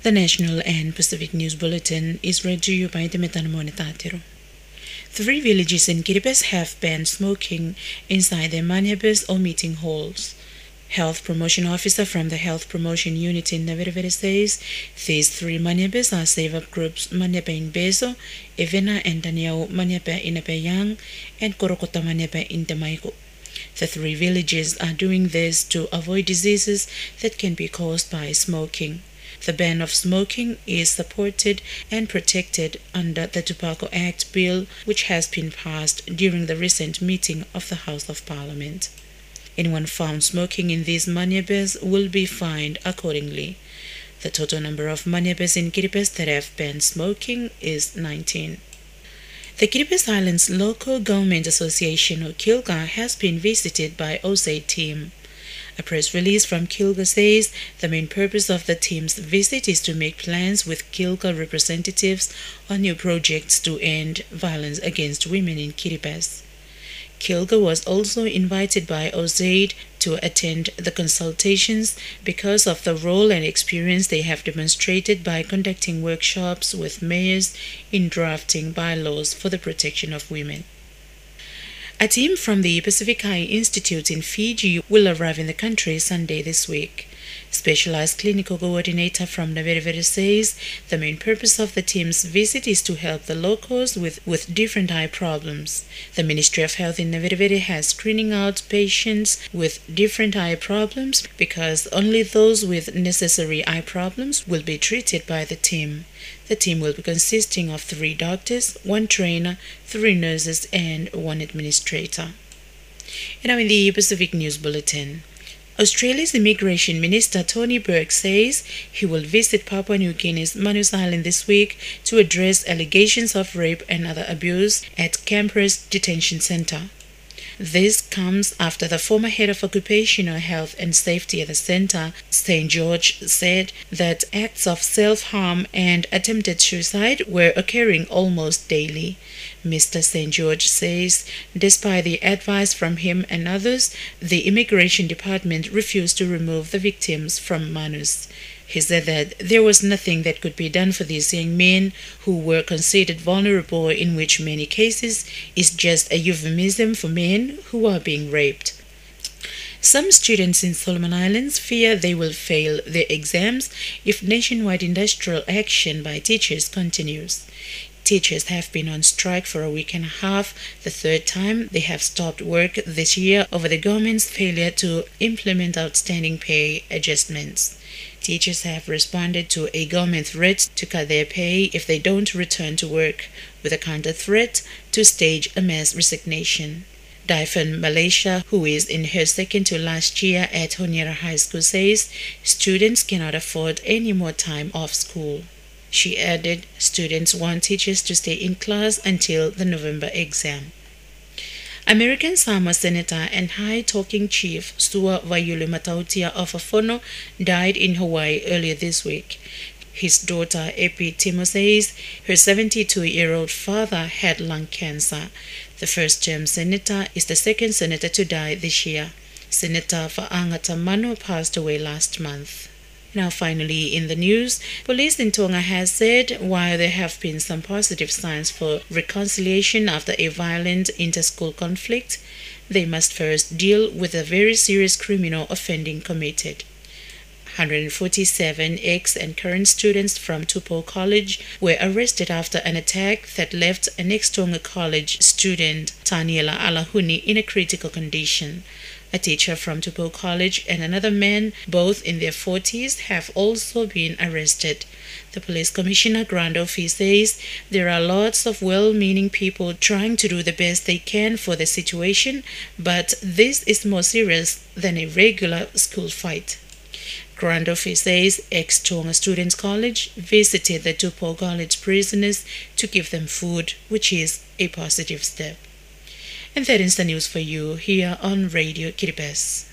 The National and Pacific News Bulletin is read to you by Monee. 3 villages in Kiribati have banned smoking inside their manhabas or meeting halls. Health Promotion Officer from the Health Promotion Unit in Naviriviri says these 3 manhabas are save-up groups Manhaba in Bezo, Evena and Daniel Manhaba in Apeyang, and Korokota Manhaba in Damaiko. The 3 villages are doing this to avoid diseases that can be caused by smoking. The ban of smoking is supported and protected under the Tobacco Act bill, which has been passed during the recent meeting of the House of Parliament. Anyone found smoking in these manhabas will be fined accordingly. The total number of manhabas in Kiribati that have banned smoking is 19. The Kiribati Islands Local Government Association, or KiLGA, has been visited by OSAID team. A press release from KiLGA says the main purpose of the team's visit is to make plans with KiLGA representatives on new projects to end violence against women in Kiribati. KiLGA was also invited by OSAID to attend the consultations because of the role and experience they have demonstrated by conducting workshops with mayors in drafting bylaws for the protection of women. A team from the Pacific Eye Institute in Fiji will arrive in the country Sunday this week. Specialized clinical coordinator from Naviriviri says the main purpose of the team's visit is to help the locals with different eye problems. The Ministry of Health in Naviriviri has screening out patients with different eye problems because only those with necessary eye problems will be treated by the team. The team will be consisting of 3 doctors, 1 trainer, 3 nurses, and 1 administrator. And now in the Pacific News Bulletin. Australia's Immigration Minister Tony Burke says he will visit Papua New Guinea's Manus Island this week to address allegations of rape and other abuse at Camper's Detention Centre. This comes after the former head of occupational health and safety at the centre, St. George, said that acts of self-harm and attempted suicide were occurring almost daily. Mr. St. George says, despite the advice from him and others, the Immigration Department refused to remove the victims from Manus. He said that there was nothing that could be done for these young men who were considered vulnerable, in which many cases is just a euphemism for men who are being raped. Some students in Solomon Islands fear they will fail their exams if nationwide industrial action by teachers continues. Teachers have been on strike for a week and a half, the 3rd time they have stopped work this year over the government's failure to implement outstanding pay adjustments. Teachers have responded to a government threat to cut their pay if they don't return to work, with a counter threat to stage a mass resignation. Daifan Malaysia, who is in her 2nd to last year at Honiara High School, says students cannot afford any more time off school. She added students want teachers to stay in class until the November exam. American Samoa Senator and High Talking Chief Sua Vayulu Matautia of Afono died in Hawaii earlier this week. His daughter, Epi Timo, says her 72-year-old father had lung cancer. The first-term senator is the 2nd senator to die this year. Senator Fa'angata Mano passed away last month. Now finally in the news, police in Tonga has said while there have been some positive signs for reconciliation after a violent inter-school conflict, they must first deal with a very serious criminal offending committed. 147 ex and current students from Tupou College were arrested after an attack that left an ex-Tonga College student, Taniela Alahuni, in a critical condition. A teacher from Tupou College and another man, both in their 40s, have also been arrested. The police commissioner Grand Office says there are lots of well-meaning people trying to do the best they can for the situation, but this is more serious than a regular school fight. Grand Office says ex-Tonga Students College visited the Tupou College prisoners to give them food, which is a positive step. And that is the news for you here on Radio Kiribati.